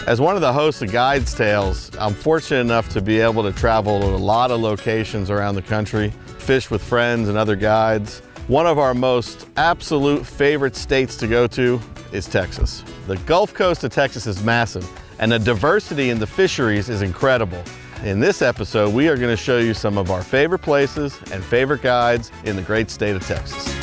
As one of the hosts of Guides Tales, I'm fortunate enough to be able to travel to a lot of locations around the country, fish with friends and other guides. One of our most absolute favorite states to go to is Texas. The Gulf Coast of Texas is massive, and the diversity in the fisheries is incredible. In this episode, we are going to show you some of our favorite places and favorite guides in the great state of Texas.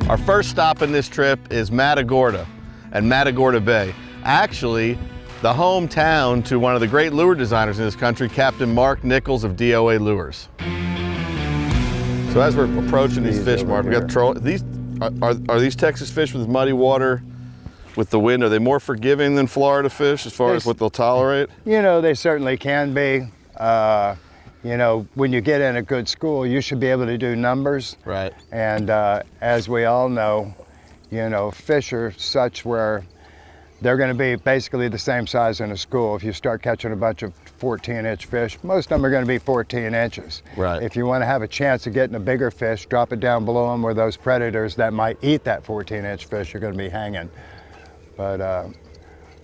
Our first stop in this trip is Matagorda and Matagorda Bay. Actually, the hometown to one of the great lure designers in this country, Captain Mark Nichols of DOA Lures. So as we're approaching these fish, Mark, we got the troll. These are these Texas fish with muddy water, with the wind? Are they more forgiving than Florida fish as far as what they'll tolerate? You know, they certainly can be. You know, when you get in a good school, you should be able to do numbers. Right. And as we all know, you know, fish are such where they're going to be basically the same size in a school. If you start catching a bunch of 14-inch fish, most of them are going to be 14 inches. Right. If you want to have a chance of getting a bigger fish, drop it down below them where those predators that might eat that 14-inch fish are going to be hanging. But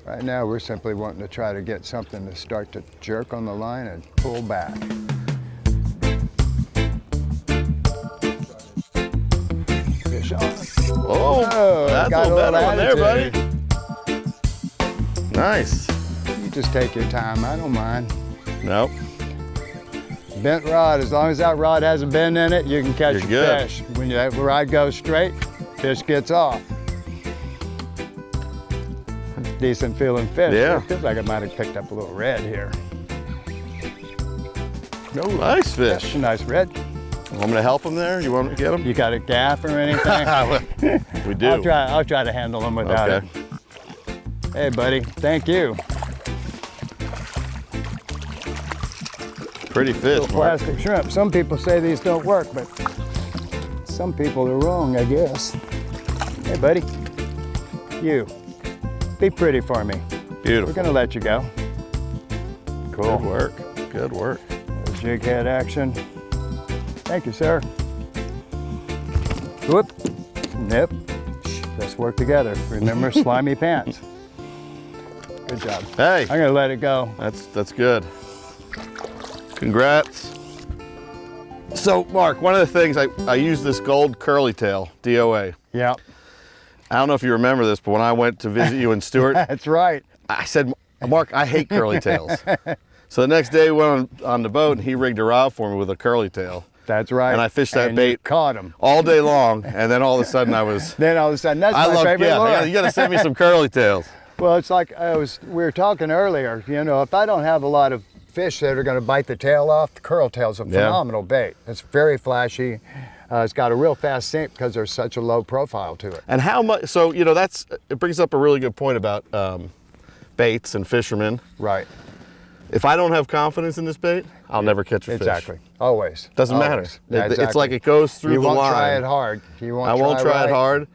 right now, we're simply wanting to try to get something to start to jerk on the line and pull back. Fish on. Oh, that's a little better one there, buddy. Nice. You just take your time, I don't mind. Nope. Bent rod, as long as that rod has a bend in it, you can catch a good. fish. When that rod goes straight, fish gets off. Decent feeling fish. Yeah. It feels like I might have picked up a little red here. No, nice fish. That's a nice red. Want me to help him there? You want me to get him? You got a gaff or anything? We do. I'll try to handle them without it. Hey, buddy, thank you. Pretty fish, Mark. Plastic shrimp. Some people say these don't work, but some people are wrong, I guess. Hey, buddy, you. Be pretty for me. Beautiful. We're gonna let you go. Cool. Good work. Good work. Jig head action. Thank you, sir. Whoop. Nip. Let's work together. Remember, slimy pants. Good job. Hey. I'm gonna let it go. That's good. Congrats. So, Mark, one of the things I use this gold curly tail, DOA. Yeah. I don't know if you remember this, but when I went to visit you in Stewart, That's right. I said, Mark, I hate curly tails. So the next day we went on the boat and he rigged a rod for me with a curly tail. That's right. And I fished that and bait. You caught him. All day long, and then all of a sudden I was... Then all of a sudden, that's my favorite lure. Yeah, you gotta send me some curly tails. Well, it's like we were talking earlier, you know, if I don't have a lot of fish that are gonna bite the tail off, the curl tail's a phenomenal bait. It's very flashy. It's got a real fast sink because there's such a low profile to it. And how much, so, you know, it brings up a really good point about baits and fishermen. Right. If I don't have confidence in this bait, I'll never catch a fish. Exactly. Always. Doesn't matter. Yeah, exactly. It's like it goes through the line. You won't try it hard. I won't try it hard.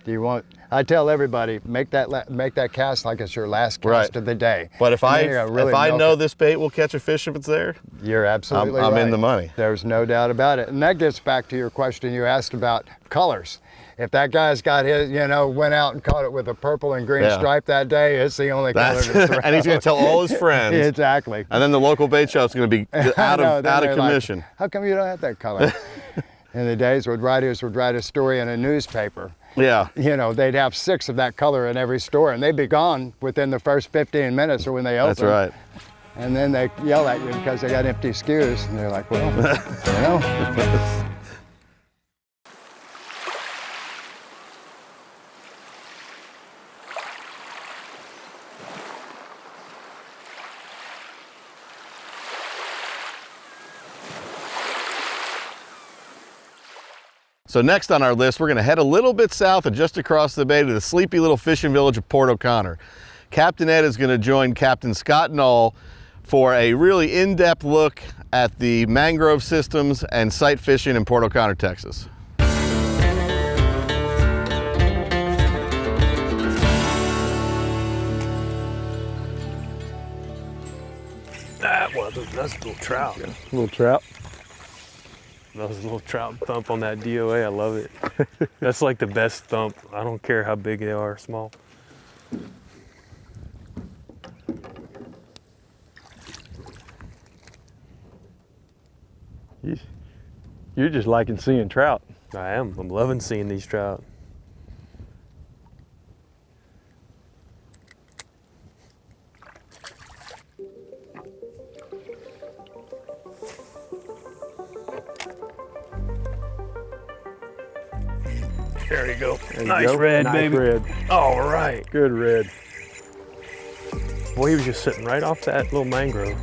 I tell everybody, make that cast like it's your last cast of the day. But if I know this bait will catch a fish if it's there, you're absolutely right. I'm in the money. There's no doubt about it. And that gets back to your question you asked about colors. If that guy's got his, you know, went out and caught it with a purple and green stripe that day, it's the only color to throw. And he's going to tell all his friends. Exactly. And then the local bait shop's going to be out of commission. Like, how come you don't have that color? In the days when writers would write a story in a newspaper, yeah, you know, they'd have 6 of that color in every store, and they'd be gone within the first 15 minutes or when they open. That's right. And then they yell at you because they got empty SKUs, and they're like, well, you know. So next on our list, we're gonna head a little bit south and just across the bay to the sleepy little fishing village of Port O'Connor. Captain Ed is gonna join Captain Scott Knoll for a really in-depth look at the mangrove systems and sight fishing in Port O'Connor, Texas. That's a little trout. A little trout. That was a little trout thump on that DOA. I love it. That's like the best thump. I don't care how big they are, small. You're just liking seeing trout. I am. I'm loving seeing these trout. There you go. Nice red, baby. Red. All right. Good red. Boy, he was just sitting right off that little mangrove.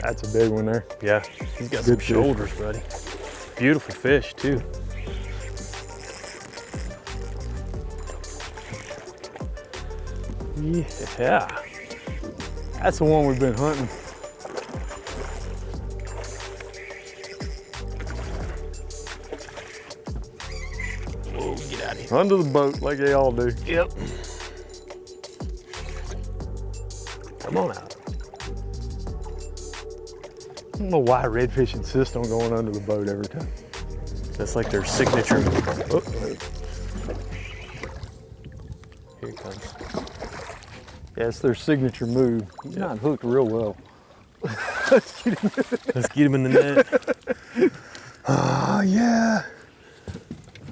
That's a big one there. Yeah, he's got Good some fish. shoulders, buddy. Beautiful fish, too. Yeah. That's the one we've been hunting. Whoa, get out of here. Under the boat like they all do. Yep. Come on out. I don't know why redfish insist on going under the boat every time. That's like their signature. Oh. Here it comes. Yeah, it's their signature move. He's not hooked real well. Let's get him in the net. Oh, yeah.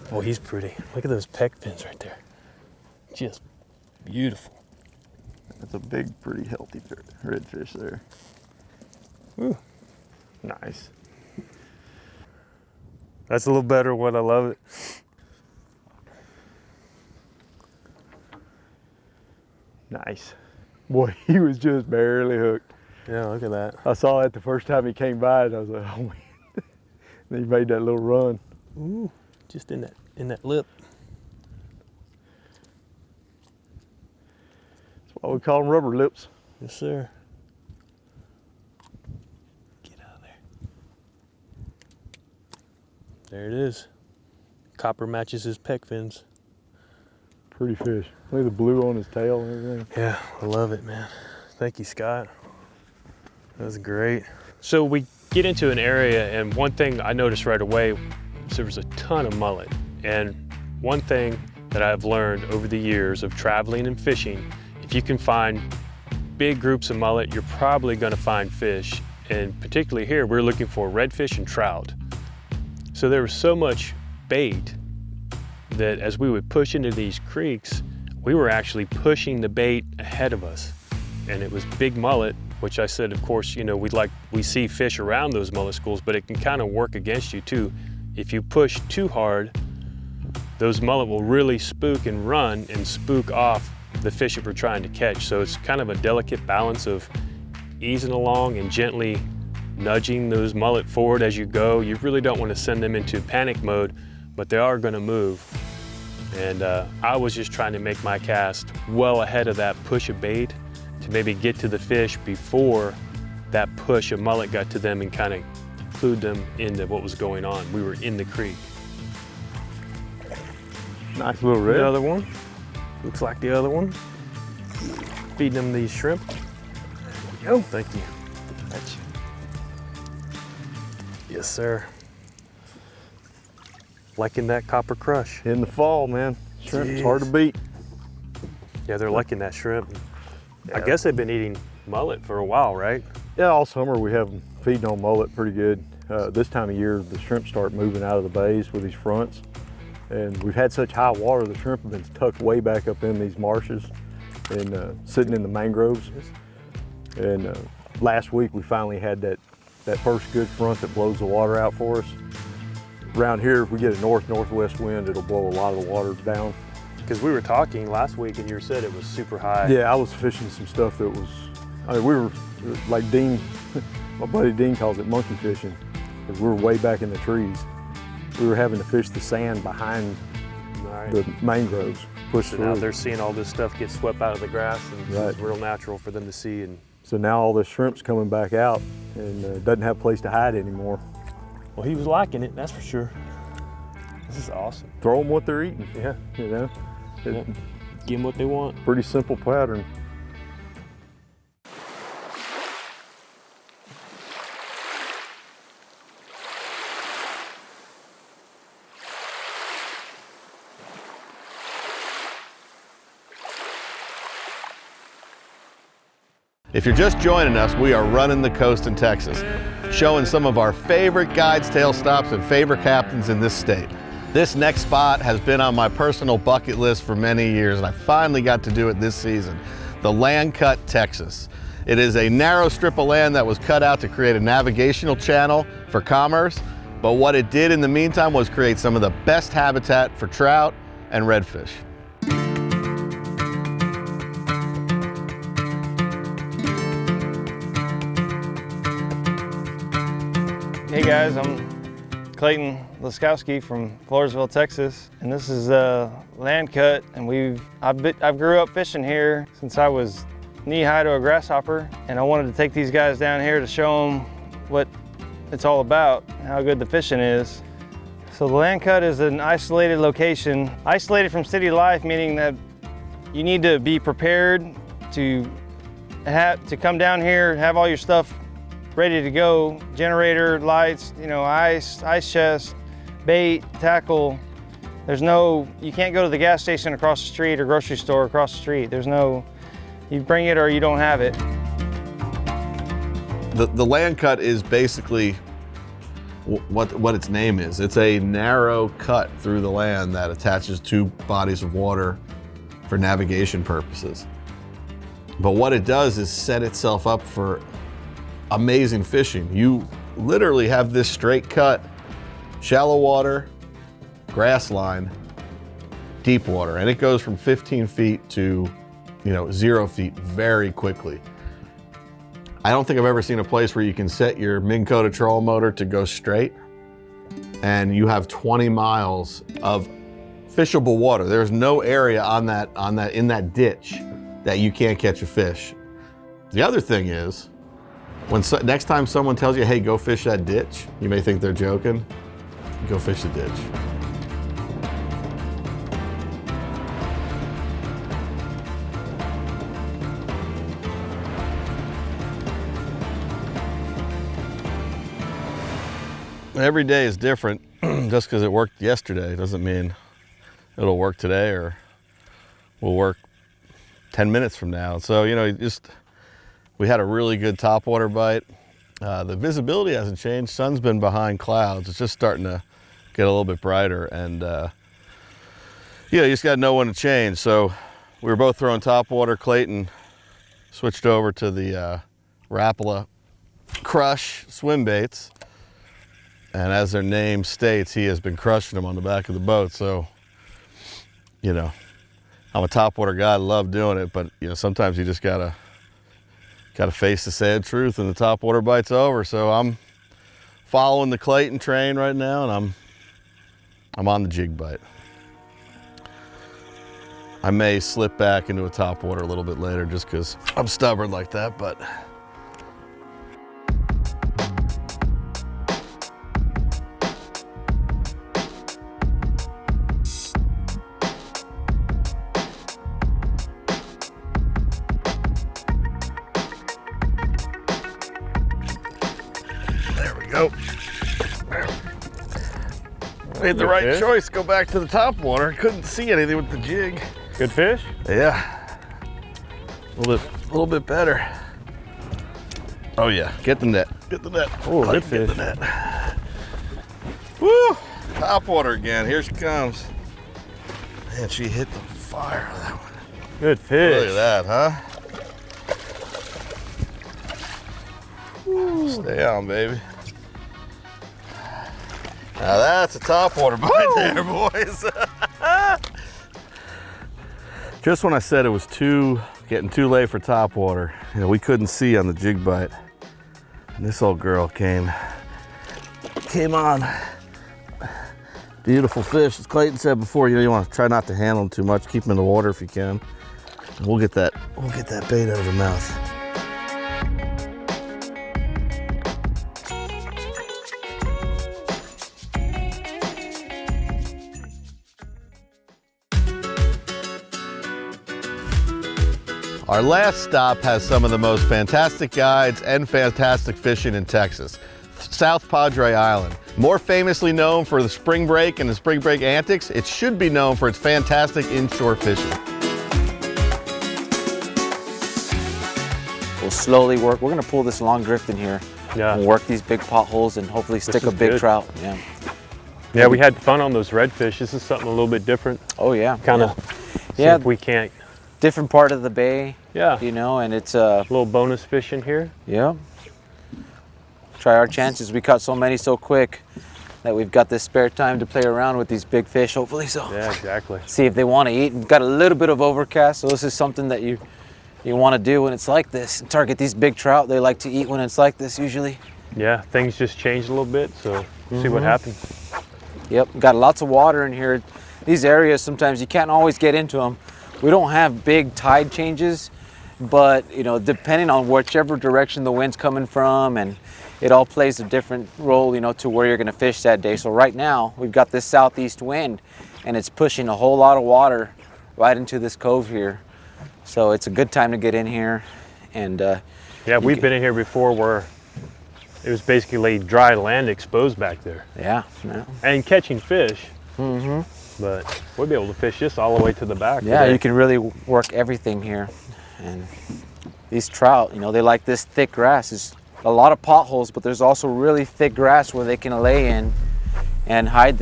Oh, he's pretty. Look at those pec fins right there. Just beautiful. That's a big, pretty healthy redfish there. Ooh. Nice. That's a little better what I love it. Nice. Boy, he was just barely hooked. Yeah, look at that. I saw that the first time he came by and I was like, oh man. Then he made that little run. Ooh, just in that lip. That's why we call them rubber lips. Yes, sir. Get out of there. There it is. Copper matches his pec fins. Pretty fish. Look at the blue on his tail and everything. Yeah, I love it, man. Thank you, Scott. That was great. So we get into an area, and one thing I noticed right away is there was a ton of mullet. And one thing that I've learned over the years of traveling and fishing, if you can find big groups of mullet, you're probably gonna find fish. And particularly here, we're looking for redfish and trout. So there was so much bait that as we would push into these creeks, we were actually pushing the bait ahead of us. And it was big mullet, which I said, of course, you know, we see fish around those mullet schools, but it can kind of work against you too. If you push too hard, those mullet will really spook and run and spook off the fish that we're trying to catch. So it's kind of a delicate balance of easing along and gently nudging those mullet forward as you go. You really don't want to send them into panic mode, but they are going to move. And I was just trying to make my cast well ahead of that push of bait to maybe get to the fish before that push of mullet got to them and kind of clued them into what was going on. We were in the creek. Nice little red. The other one, looks like the other one. Feeding them these shrimp. There we go. Thank you. Yes, sir. Liking that copper crush. In the fall, man. Shrimp's hard to beat. Yeah, they're liking that shrimp. Yeah. I guess they've been eating mullet for a while, right? Yeah, all summer we have them feeding on mullet pretty good. This time of year, the shrimp start moving out of the bays with these fronts. And we've had such high water, the shrimp have been tucked way back up in these marshes and sitting in the mangroves. And last week we finally had that first good front that blows the water out for us. Around here, if we get a north-northwest wind, it'll blow a lot of the water down. Because we were talking last week and you said it was super high. Yeah, I was fishing some stuff that was, I mean, we were, like Dean, my buddy Dean calls it monkey fishing. because we were way back in the trees. We were having to fish the sand behind the mangroves. Push So through. now they're seeing all this stuff get swept out of the grass, and Right. it's real natural for them to see. And So now all this shrimp's coming back out and doesn't have a place to hide anymore. well, he was liking it, that's for sure. This is awesome. Throw them what they're eating, Yeah, you know? yeah. Give them what they want. Pretty simple pattern. If you're just joining us, we are running the coast in Texas, showing some of our favorite guides, tail stops, and favorite captains in this state. This next spot has been on my personal bucket list for many years, and I finally got to do it this season. The Land Cut, Texas. It is a narrow strip of land that was cut out to create a navigational channel for commerce, but what it did in the meantime was create some of the best habitat for trout and redfish. Hey guys, I'm Clayton Laskowski from Floresville, Texas, and this is Land Cut, and I've grew up fishing here since I was knee-high to a grasshopper, and I wanted to take these guys down here to show them what it's all about, how good the fishing is. So the Land Cut is an isolated location, isolated from city life, meaning that you need to be prepared to come down here, have all your stuff ready to go, generator, lights, you know, ice chest, bait, tackle. You can't go to the gas station across the street or grocery store across the street. You bring it or you don't have it. The Land Cut is basically what its name is. It's a narrow cut through the land that attaches two bodies of water for navigation purposes. But what it does is set itself up for amazing fishing. You literally have this straight cut, shallow water, grass line, deep water, and it goes from 15 feet to 0 feet very quickly. I don't think I've ever seen a place where you can set your Minn Kota trolling motor to go straight and you have 20 miles of fishable water. There's no area in that ditch that you can't catch a fish. The other thing is, next time someone tells you, hey, go fish that ditch, you may think they're joking. Go fish the ditch. Every day is different. Just because it worked yesterday doesn't mean it'll work today or will work 10 minutes from now. So, we had a really good topwater bite. The visibility hasn't changed. Sun's been behind clouds. It's just starting to get a little bit brighter, and you just got to know when to change. So we were both throwing topwater. Clayton switched over to the Rapala Crush swim baits, and as their name states, he has been crushing them on the back of the boat. So, I'm a topwater guy. I love doing it, but sometimes you just gotta face the sad truth, and the topwater bite's over. So I'm following the Clayton train right now, and I'm on the jig bite. I may slip back into a topwater a little bit later just because I'm stubborn like that, but. Go. Made the right choice. Go back to the top water. Couldn't see anything with the jig. Good fish? Yeah. A little bit better. Oh yeah. Get the net. Get the net. Oh, good fish. Get the net. Woo! Top water again. Here she comes. Man, she hit the fire on that one. Good fish. Look at that, huh? Woo. Stay on, baby. Now that's a topwater bite there, boys. Just when I said it was getting too late for topwater, we couldn't see on the jig bite. And this old girl came came on. Beautiful fish. As Clayton said before, you want to try not to handle them too much. Keep them in the water if you can. We'll get that bait out of the mouth. Our last stop has some of the most fantastic guides and fantastic fishing in Texas. South Padre Island. More famously known for the spring break and the spring break antics, it should be known for its fantastic inshore fishing. We'll slowly work. We're gonna pull this long drift in here and work these big potholes and hopefully stick a big trout. Yeah. Yeah, we had fun on those redfish. This is something a little bit different. Oh yeah. Kind of. Yeah. If we can't. Different part of the bay. Yeah. You know, and it's a little bonus fishing here. Yeah. Try our chances. We caught so many so quick that we've got this spare time to play around with these big fish, hopefully. So yeah, exactly. See if they want to eat. We've got a little bit of overcast, so this is something that you want to do when it's like this. Target these big trout. They like to eat when it's like this usually. Yeah, things just changed a little bit, so see what happens. Yep, got lots of water in here. These areas, sometimes you can't always get into them. We don't have big tide changes, but you know, depending on whichever direction the wind's coming from, and it all plays a different role, you know, to where you're gonna fish that day. So right now, we've got this southeast wind, and it's pushing a whole lot of water right into this cove here. So it's a good time to get in here, and yeah, we've been in here before where it was basically dry land exposed back there. Yeah. And catching fish. But we'll be able to fish this all the way to the back. Yeah, you can really work everything here. And these trout, you know, they like this thick grass. There's a lot of potholes, but there's also really thick grass where they can lay in and hide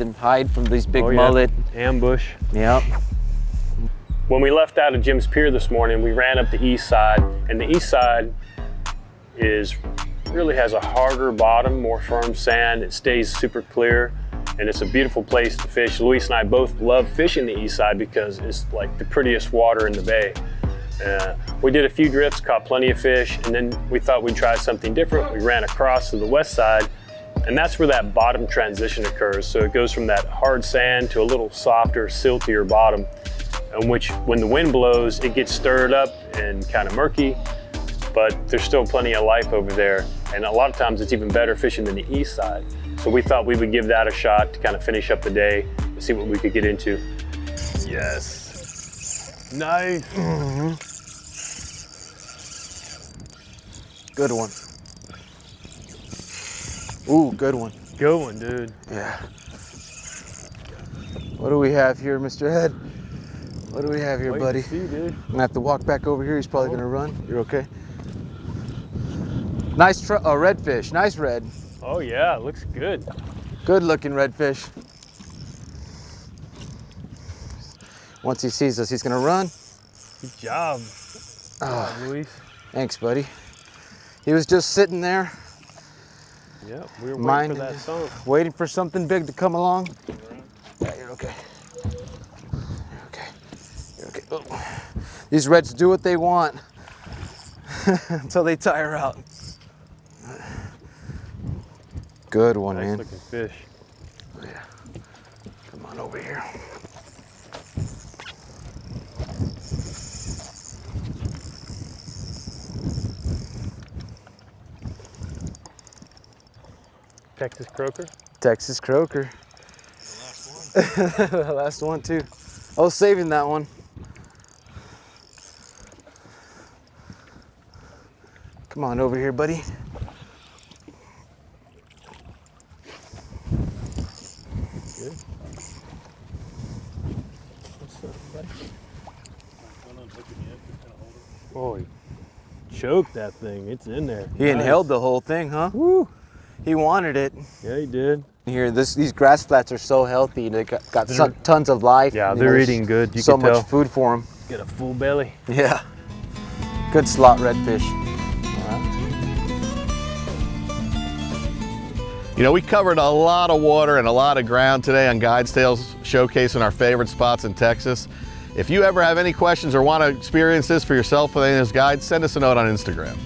from these big mullet. Ambush. Yep. When we left out of Jim's Pier this morning, we ran up the east side, and the east side really has a harder bottom, more firm sand. It stays super clear, and it's a beautiful place to fish. Luis and I both love fishing the east side because it's like the prettiest water in the bay. We did a few drifts, caught plenty of fish, and then we thought we'd try something different. We ran across to the west side, and that's where that bottom transition occurs. So it goes from that hard sand to a little softer, siltier bottom, in which when the wind blows, it gets stirred up and kind of murky, but there's still plenty of life over there. And a lot of times it's even better fishing than the east side. So we thought we would give that a shot to kind of finish up the day and see what we could get into. Yes. Nice. Good one. Ooh, good one. Good one, dude. Yeah. What do we have here, Mr. Head? What do we have here, buddy? See, dude. I'm gonna have to walk back over here. He's probably gonna run. You're okay? Nice redfish. Nice red. Oh yeah, looks good. Good looking redfish. Once he sees us, he's gonna run. Good job. Luis. Thanks, buddy. He was just sitting there. Yeah, we were waiting for that song. Waiting for something big to come along. Yeah, you're okay. You're okay. You're okay. Oh. These reds do what they want until they tire out. Good one, man. Nice looking fish. Yeah. Come on over here. Texas croaker. Texas croaker. The last one. The last one too. I was saving that one. Come on over here, buddy. Good. What's up, buddy? Oh, he choked that thing. It's in there. He inhaled the whole thing, huh? Woo! He wanted it. Yeah, he did. Here, these grass flats are so healthy. They got tons of life. Yeah, they're eating good. You so can tell. much food for them. Get a full belly. Yeah. Good slot redfish. You know, we covered a lot of water and a lot of ground today on Guides Tales, showcasing our favorite spots in Texas. If you ever have any questions or want to experience this for yourself with any of those guides, send us a note on Instagram.